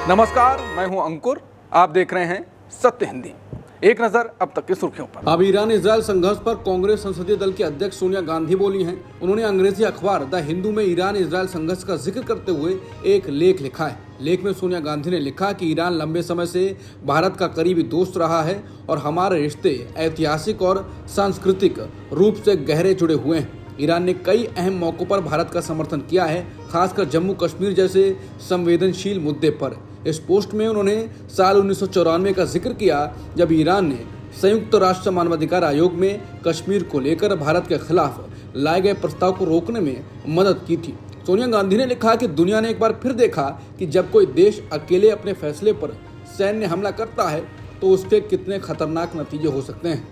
नमस्कार, मैं हूं अंकुर। आप देख रहे हैं सत्य हिंदी। एक नजर अब तक की सुर्खियों पर। अब ईरान इजरायल संघर्ष पर कांग्रेस संसदीय दल की अध्यक्ष सोनिया गांधी बोली हैं। उन्होंने अंग्रेजी अखबार द हिंदू में ईरान इजरायल संघर्ष का जिक्र करते हुए एक लेख लिखा है। लेख में सोनिया गांधी ने लिखा कि ईरान लंबे समय से भारत का करीबी दोस्त रहा है और हमारे रिश्ते ऐतिहासिक और सांस्कृतिक रूप से गहरे जुड़े हुए हैं। ईरान ने कई अहम मौकों पर भारत का समर्थन किया है, खासकर जम्मू कश्मीर जैसे संवेदनशील मुद्दे पर। इस पोस्ट में उन्होंने साल 1994 का जिक्र किया, जब ईरान ने संयुक्त राष्ट्र मानवाधिकार आयोग में कश्मीर को लेकर भारत के खिलाफ लाए गए प्रस्ताव को रोकने में मदद की थी। सोनिया गांधी ने लिखा कि दुनिया ने एक बार फिर देखा कि जब कोई देश अकेले अपने फैसले पर सैन्य हमला करता है तो उसके कितने खतरनाक नतीजे हो सकते हैं।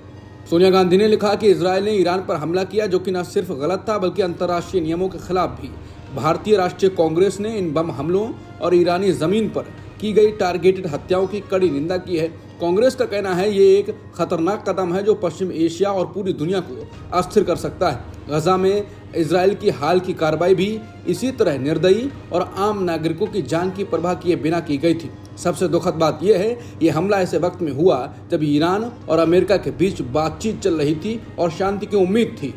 सोनिया गांधी ने लिखा कि इजरायल ने ईरान पर हमला किया, जो कि न सिर्फ गलत था बल्कि अंतर्राष्ट्रीय नियमों के खिलाफ भी। भारतीय राष्ट्रीय कांग्रेस ने इन बम हमलों और ईरानी जमीन पर की गई टारगेटेड हत्याओं की कड़ी निंदा की है। कांग्रेस का कहना है ये एक खतरनाक कदम है जो पश्चिम एशिया और पूरी दुनिया को अस्थिर कर सकता है। गजा में इजरायल की हाल की कार्रवाई भी इसी तरह निर्दयी और आम नागरिकों की जान की परवाह किए बिना की गई थी। सबसे दुखद बात यह है, ये हमला ऐसे वक्त में हुआ जब ईरान और अमेरिका के बीच बातचीत चल रही थी और शांति की उम्मीद थी।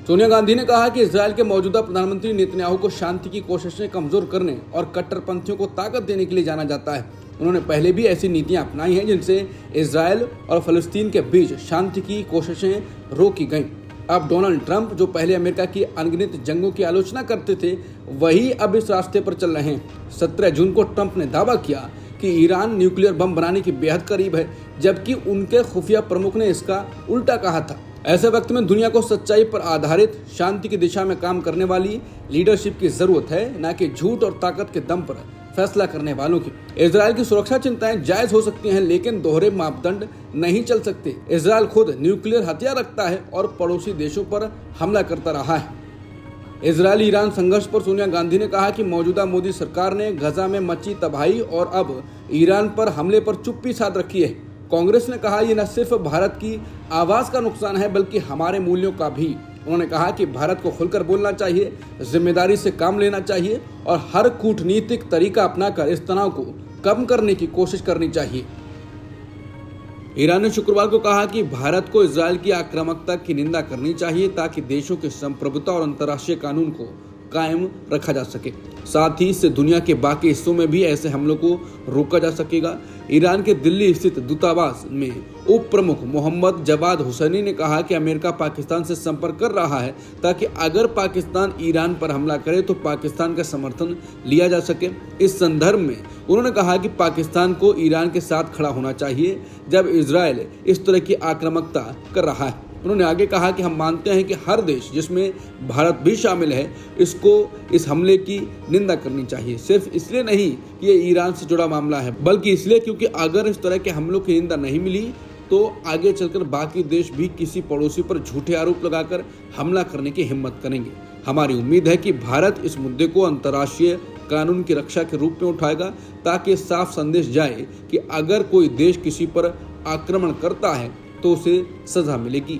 सोनिया गांधी ने कहा कि इजरायल के मौजूदा प्रधानमंत्री नेतन्याहू को शांति की कोशिशें कमजोर करने और कट्टरपंथियों को ताकत देने के लिए जाना जाता है। उन्होंने पहले भी ऐसी नीतियां अपनाई हैं जिनसे इजरायल और फलस्तीन के बीच शांति की कोशिशें रोकी गईं। अब डोनाल्ड ट्रंप, जो पहले अमेरिका की अनगिनत जंगों की आलोचना करते थे, वही अब इस रास्ते पर चल रहे हैं। 17 जून को ट्रंप ने दावा किया कि ईरान न्यूक्लियर बम बनाने के बेहद करीब है, जबकि उनके खुफिया प्रमुख ने इसका उल्टा कहा था। ऐसे वक्त में दुनिया को सच्चाई पर आधारित शांति की दिशा में काम करने वाली लीडरशिप की जरूरत है, न कि झूठ और ताकत के दम पर फैसला करने वालों की। इजरायल की सुरक्षा चिंताएं जायज हो सकती हैं, लेकिन दोहरे मापदंड नहीं चल सकते। इजरायल खुद न्यूक्लियर हथियार रखता है और पड़ोसी देशों पर हमला करता रहा है। इजरायल ईरान संघर्ष पर सोनिया गांधी ने कहा कि मौजूदा मोदी सरकार ने गजा में मची तबाही और अब ईरान पर हमले पर चुप्पी साध रखी है। कांग्रेस ने कहा ये न सिर्फ भारत की आवाज का नुकसान है बल्कि हमारे मूल्यों का भी। उन्होंने कहा कि भारत को खुलकर बोलना चाहिए, जिम्मेदारी से काम लेना चाहिए और हर कूटनीतिक तरीका अपनाकर इस तनाव को कम करने की कोशिश करनी चाहिए। ईरान ने शुक्रवार को कहा कि भारत को इजरायल की आक्रामकता की निंदा करनी चाहिए ताकि देशों की संप्रभुता और अंतर्राष्ट्रीय कानून को कायम रखा जा सके। साथ ही इससे दुनिया के बाकी हिस्सों में भी ऐसे हमलों को रोका जा सकेगा। ईरान के दिल्ली स्थित दूतावास में उप प्रमुख मोहम्मद जवाद हुसैनी ने कहा कि अमेरिका पाकिस्तान से संपर्क कर रहा है ताकि अगर पाकिस्तान ईरान पर हमला करे तो पाकिस्तान का समर्थन लिया जा सके। इस संदर्भ में उन्होंने कहा कि पाकिस्तान को ईरान के साथ खड़ा होना चाहिए जब इजरायल इस तरह की आक्रामकता कर रहा है। उन्होंने आगे कहा कि हम मानते हैं कि हर देश, जिसमें भारत भी शामिल है, इसको इस हमले की निंदा करनी चाहिए। सिर्फ इसलिए नहीं कि ये ईरान से जुड़ा मामला है, बल्कि इसलिए क्योंकि अगर इस तरह के हमलों की निंदा नहीं मिली तो आगे चलकर बाकी देश भी किसी पड़ोसी पर झूठे आरोप लगाकर हमला करने की हिम्मत करेंगे। हमारी उम्मीद है कि भारत इस मुद्दे को अंतर्राष्ट्रीय कानून की रक्षा के रूप में उठाएगा ताकि साफ संदेश जाए कि अगर कोई देश किसी पर आक्रमण करता है तो उसे सजा मिलेगी।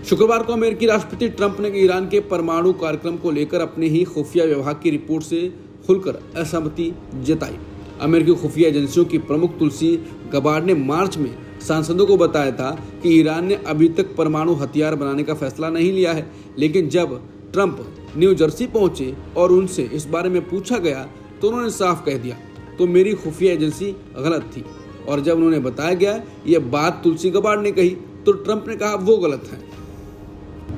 शुक्रवार को अमेरिकी राष्ट्रपति ट्रंप ने ईरान के परमाणु कार्यक्रम को लेकर अपने ही खुफिया विभाग की रिपोर्ट से खुलकर असहमति जताई। अमेरिकी खुफिया एजेंसियों की प्रमुख तुलसी गबार्ड ने मार्च में सांसदों को बताया था कि ईरान ने अभी तक परमाणु हथियार बनाने का फैसला नहीं लिया है, लेकिन जब ट्रंप न्यू जर्सी पहुंचे और उनसे इस बारे में पूछा गया तो उन्होंने साफ कह दिया तो मेरी खुफिया एजेंसी गलत थी। और जब उन्होंने बताया गया ये बात तुलसी गबार्ड ने कही तो ट्रंप ने कहा वो गलत है।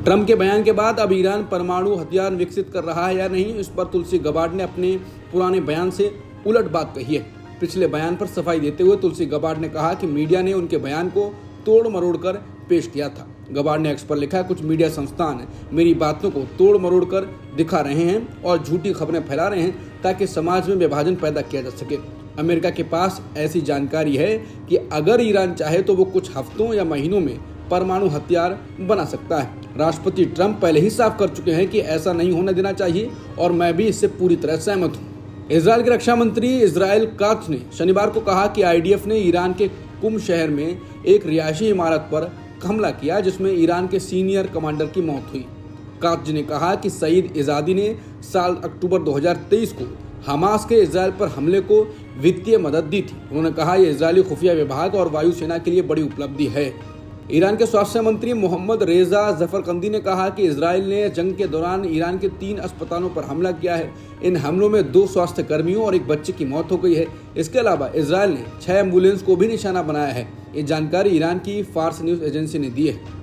ट्रंप के बयान के बाद अब ईरान परमाणु हथियार विकसित कर रहा है या नहीं, इस पर तुलसी गबार्ड ने अपने पुराने बयान से उलट बात कही है। पिछले बयान पर सफाई देते हुए तुलसी गबार्ड ने कहा कि मीडिया ने उनके बयान को तोड़ मरोड़ कर पेश किया था। गबार्ड ने एक्स पर लिखा, कुछ मीडिया संस्थान मेरी बातों को तोड़ मरोड़ कर दिखा रहे हैं और झूठी खबरें फैला रहे हैं ताकि समाज में विभाजन पैदा किया जा सके। अमेरिका के पास ऐसी जानकारी है कि अगर ईरान चाहे तो वो कुछ हफ्तों या महीनों में परमाणु हथियार बना सकता है। राष्ट्रपति ट्रंप पहले ही साफ कर चुके हैं कि ऐसा नहीं होने देना चाहिए और मैं भी इससे पूरी तरह सहमत हूँ। इजरायल के रक्षा मंत्री इजराइल कात्ज ने शनिवार को कहा कि आईडीएफ ने ईरान के कुम शहर में एक रिहायशी इमारत पर हमला किया जिसमें ईरान के सीनियर कमांडर की मौत हुई। कात्ज ने कहा कि सईद इजादी ने साल अक्टूबर 2023 को हमास के इजराइल पर हमले को वित्तीय मदद दी थी। उन्होंने कहा यह इजरायली खुफिया विभाग और वायुसेना के लिए बड़ी उपलब्धि है। ईरान के स्वास्थ्य मंत्री मोहम्मद रेजा जफरकंदी ने कहा कि इजराइल ने जंग के दौरान ईरान के 3 अस्पतालों पर हमला किया है। इन हमलों में 2 स्वास्थ्य कर्मियों और 1 बच्चे की मौत हो गई है। इसके अलावा इजराइल ने 6 एम्बुलेंस को भी निशाना बनाया है। ये जानकारी ईरान की फार्स न्यूज एजेंसी ने दी है।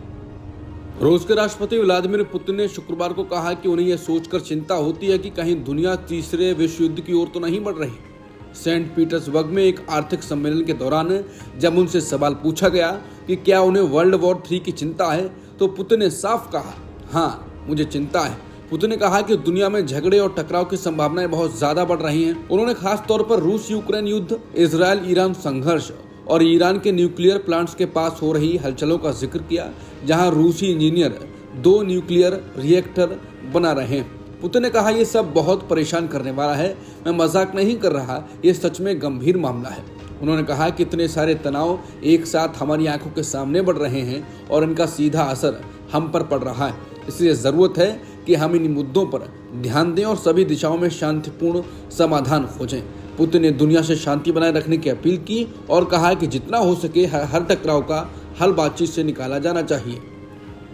रूस के राष्ट्रपति व्लादिमीर पुतिन ने शुक्रवार को कहा कि उन्हें यह सोचकर चिंता होती है कि कहीं दुनिया तीसरे विश्व युद्ध की ओर तो नहीं बढ़ रही। सेंट पीटर्सबर्ग में एक आर्थिक सम्मेलन के दौरान जब उनसे सवाल पूछा गया कि क्या उन्हें वर्ल्ड वॉर 3 की चिंता है, तो पुतिन ने साफ कहा, हाँ मुझे चिंता है। पुतिन ने कहा कि दुनिया में झगड़े और टकराव की संभावनाएं बहुत ज्यादा बढ़ रही हैं। उन्होंने खास तौर पर रूस यूक्रेन युद्ध, इजराइल ईरान संघर्ष और ईरान के न्यूक्लियर प्लांट्स के पास हो रही हलचलों का जिक्र किया, जहां रूसी इंजीनियर 2 न्यूक्लियर रिएक्टर बना रहे हैं। पुतिन ने कहा ये सब बहुत परेशान करने वाला है, मैं मजाक नहीं कर रहा, ये सच में गंभीर मामला है। उन्होंने कहा कि इतने सारे तनाव एक साथ हमारी आंखों के सामने बढ़ रहे हैं और इनका सीधा असर हम पर पड़ रहा है, इसलिए ज़रूरत है कि हम इन मुद्दों पर ध्यान दें और सभी दिशाओं में शांतिपूर्ण समाधान खोजें। पुतिन ने दुनिया से शांति बनाए रखने की अपील की और कहा कि जितना हो सके हर टकराव का हल बातचीत से निकाला जाना चाहिए।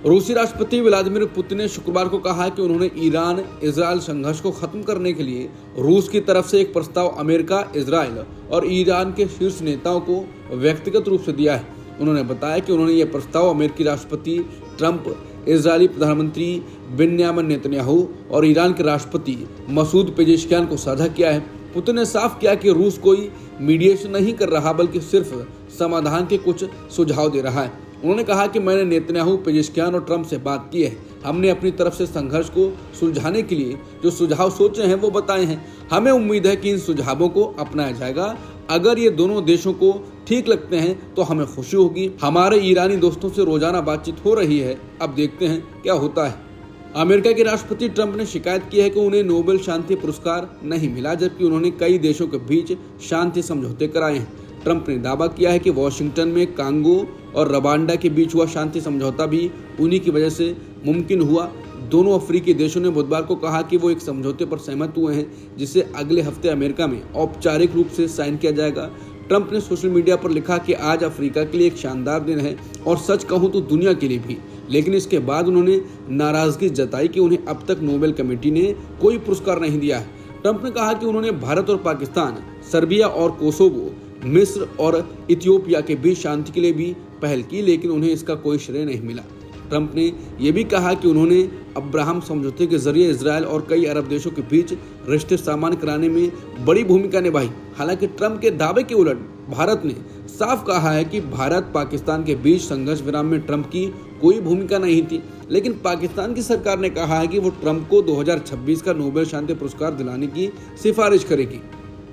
रूसी राष्ट्रपति व्लादिमीर पुतिन ने शुक्रवार को कहा कि उन्होंने ईरान इजराइल संघर्ष को खत्म करने के लिए रूस की तरफ से एक प्रस्ताव अमेरिका, इजराइल और ईरान के शीर्ष नेताओं को व्यक्तिगत रूप से दिया है। उन्होंने बताया कि उन्होंने यह प्रस्ताव अमेरिकी राष्ट्रपति ट्रंप, इजरायली प्रधानमंत्री बेन्यामिन नेतन्याहू और ईरान के राष्ट्रपति मसूद पेजेश्कियान को साझा किया है। पुतिन ने साफ किया कि रूस कोई मीडिएशन नहीं कर रहा, बल्कि सिर्फ समाधान के कुछ सुझाव दे रहा है। उन्होंने कहा कि मैंने नेतन्याहू, पेजेश्कियान और ट्रंप से बात की है। हमने अपनी तरफ से संघर्ष को सुलझाने के लिए जो सुझाव सोचे हैं वो बताए हैं। हमें उम्मीद है कि इन सुझावों को अपनाया जाएगा। अगर ये दोनों देशों को ठीक लगते हैं तो हमें खुशी होगी। हमारे ईरानी दोस्तों से रोजाना बातचीत हो रही है, अब देखते हैं क्या होता है। अमेरिका के राष्ट्रपति ट्रंप ने शिकायत की है कि उन्हें नोबेल शांति पुरस्कार नहीं मिला, जबकि उन्होंने कई देशों के बीच शांति समझौते कराए हैं। ट्रंप ने दावा किया है कि वॉशिंगटन में कांगो और रवांडा के बीच हुआ शांति समझौता भी उन्हीं की वजह से मुमकिन हुआ। दोनों अफ्रीकी देशों ने बुधवार को कहा कि वो एक समझौते पर सहमत हुए हैं, जिसे अगले हफ्ते अमेरिका में औपचारिक रूप से साइन किया जाएगा। ट्रंप ने सोशल मीडिया पर लिखा कि आज अफ्रीका के लिए एक शानदार दिन है और सच कहूँ तो दुनिया के लिए भी। लेकिन इसके बाद उन्होंने नाराजगी जताई कि उन्हें अब तक नोबेल कमेटी ने कोई पुरस्कार नहीं दिया है। ट्रंप ने कहा कि उन्होंने भारत और पाकिस्तान, सर्बिया और कोसोवो, मिस्र और इथियोपिया के बीच शांति के लिए भी पहल की, लेकिन उन्हें इसका कोई श्रेय नहीं मिला। ट्रंप ने यह भी कहा कि उन्होंने अब्राहम समझौते के जरिए इजरायल और कई अरब देशों के बीच रिश्ते सामान्य कराने में बड़ी भूमिका निभाई। हालांकि ट्रंप के दावे के उलट भारत ने साफ कहा है कि भारत पाकिस्तान के बीच संघर्ष विराम में ट्रंप की कोई भूमिका नहीं थी। लेकिन पाकिस्तान की सरकार ने कहा है कि वो ट्रंप को 2026 का नोबेल शांति पुरस्कार दिलाने की सिफारिश करेगी।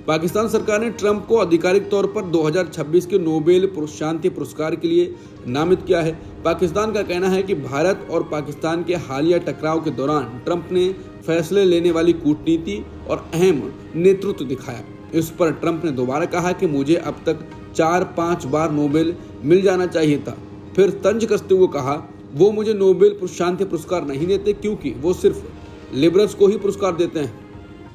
पाकिस्तान सरकार ने ट्रंप को आधिकारिक तौर पर 2026 के नोबेल शांति पुरस्कार के लिए नामित किया है। पाकिस्तान का कहना है कि भारत और पाकिस्तान के हालिया टकराव के दौरान ट्रंप ने फैसले लेने वाली कूटनीति और अहम नेतृत्व दिखाया। इस पर ट्रंप ने दोबारा कहा कि मुझे अब तक 4-5 बार नोबेल मिल जाना चाहिए था। फिर तंज कसते हुए कहा वो मुझे नोबेल शांति पुरस्कार नहीं देते, क्योंकि वो सिर्फ लिबरल्स को ही पुरस्कार देते हैं।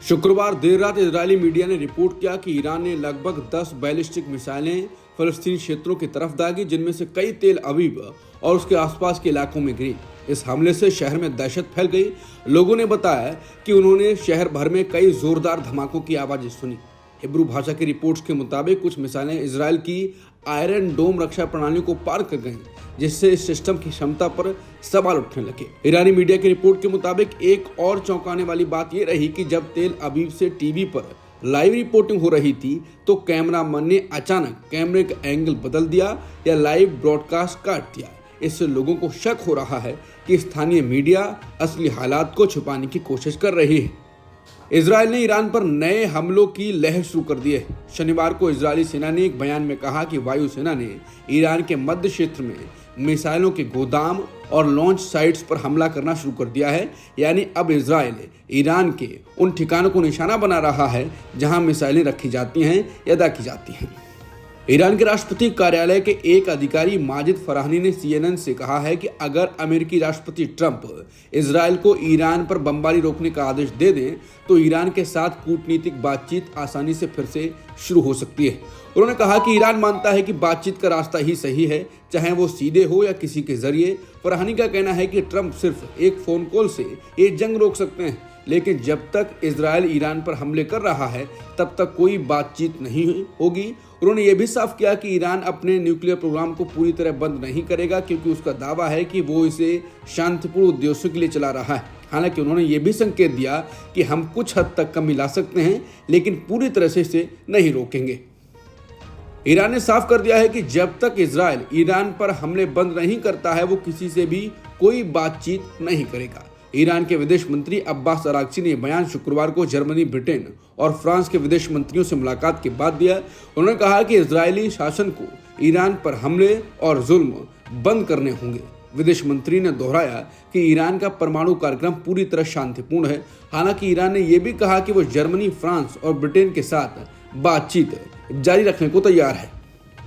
शुक्रवार देर रात इजरायली मीडिया ने रिपोर्ट किया कि ईरान ने लगभग 10 बैलिस्टिक मिसाइलें फलस्तीनी क्षेत्रों की तरफ दागी, जिनमें से कई तेल अवीव और उसके आसपास के इलाकों में गिरी। इस हमले से शहर में दहशत फैल गई। लोगों ने बताया कि उन्होंने शहर भर में कई जोरदार धमाकों की आवाजें सुनी। हिब्रू भाषा की रिपोर्ट्स के मुताबिक कुछ मिसाइलें इजरायल की आयरन डोम रक्षा प्रणालियों को पार कर गईं, जिससे इस सिस्टम की क्षमता पर सवाल उठने लगे। ईरानी मीडिया की रिपोर्ट के मुताबिक एक और चौंकाने वाली बात यह रही कि जब तेल अवीव से टीवी पर लाइव रिपोर्टिंग हो रही थी तो कैमरामैन ने अचानक कैमरे का एंगल बदल दिया या लाइव ब्रॉडकास्ट काट दिया। इससे लोगों को शक हो रहा है कि स्थानीय मीडिया असली हालात को छुपाने की कोशिश कर रही है। इजरायल ने ईरान पर नए हमलों की लहर शुरू कर दी है। शनिवार को इजरायली सेना ने एक बयान में कहा कि वायुसेना ने ईरान के मध्य क्षेत्र में मिसाइलों के गोदाम और लॉन्च साइट्स पर हमला करना शुरू कर दिया है। यानी अब इजरायल ईरान के उन ठिकानों को निशाना बना रहा है जहां मिसाइलें रखी जाती हैं या दागी जाती हैं। ईरान के राष्ट्रपति कार्यालय के एक अधिकारी माजिद फराहनी ने CNN से कहा है कि अगर अमेरिकी राष्ट्रपति ट्रंप इजरायल को ईरान पर बमबारी रोकने का आदेश दे दें तो ईरान के साथ कूटनीतिक बातचीत आसानी से फिर से शुरू हो सकती है। उन्होंने कहा कि ईरान मानता है कि बातचीत का रास्ता ही सही है, चाहे वो सीधे हो या किसी के जरिए। फराहनी का कहना है कि ट्रंप सिर्फ एक फोन कॉल से ये जंग रोक सकते हैं, लेकिन जब तक इजरायल ईरान पर हमले कर रहा है तब तक कोई बातचीत नहीं होगी। उन्होंने ये भी साफ किया कि ईरान अपने न्यूक्लियर प्रोग्राम को पूरी तरह बंद नहीं करेगा, क्योंकि उसका दावा है कि वो इसे शांतिपूर्ण उद्देश्यों के लिए चला रहा है। हालांकि उन्होंने ये भी संकेत दिया कि हम कुछ हद तक कमी ला सकते हैं, लेकिन पूरी तरह से इसे नहीं रोकेंगे। ईरान ने साफ कर दिया है कि जब तक इजरायल ईरान पर हमले बंद नहीं करता है वो किसी से भी कोई बातचीत नहीं करेगा। ईरान के विदेश मंत्री अब्बास अरागची ने बयान शुक्रवार को जर्मनी, ब्रिटेन और फ्रांस के विदेश मंत्रियों से मुलाकात के बाद दिया। उन्होंने कहा कि इजरायली शासन को ईरान पर हमले और जुल्म बंद करने होंगे। विदेश मंत्री ने दोहराया कि ईरान का परमाणु कार्यक्रम पूरी तरह शांतिपूर्ण है। हालांकि ईरान ने यह भी कहा कि वो जर्मनी, फ्रांस और ब्रिटेन के साथ बातचीत जारी रखने को तैयार है।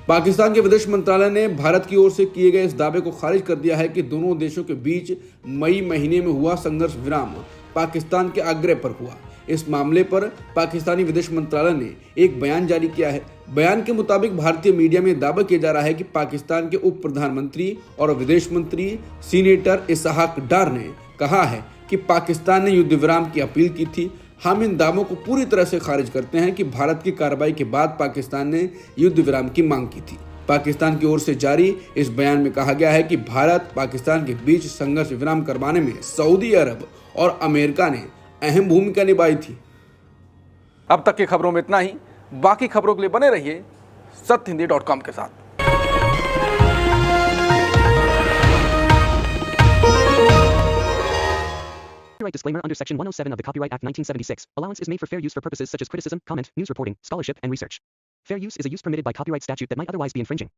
पाकिस्तान के विदेश मंत्रालय ने भारत की ओर से किए गए इस दावे को खारिज कर दिया है कि दोनों देशों के बीच मई महीने में हुआ संघर्ष विराम पाकिस्तान के आग्रह पर हुआ। इस मामले पर पाकिस्तानी विदेश मंत्रालय ने एक बयान जारी किया है। बयान के मुताबिक भारतीय मीडिया में दावा किया जा रहा है कि पाकिस्तान के उप प्रधानमंत्री और विदेश मंत्री सीनेटर इसहाक डार ने कहा है कि पाकिस्तान ने युद्ध विराम की अपील की थी। हम इन दावों को पूरी तरह से खारिज करते हैं कि भारत की कार्रवाई के बाद पाकिस्तान ने युद्ध विराम की मांग की थी। पाकिस्तान की ओर से जारी इस बयान में कहा गया है कि भारत पाकिस्तान के बीच संघर्ष विराम करवाने में सऊदी अरब और अमेरिका ने अहम भूमिका निभाई थी। अब तक की खबरों में इतना ही। बाकी खबरों के लिए बने रहिए सत्यहिंदी.com के साथ। Copyright disclaimer under Section 107 of the Copyright Act 1976. Allowance is made for fair use for purposes such as criticism, comment, news reporting, scholarship, and research. Fair use is a use permitted by copyright statute that might otherwise be infringing.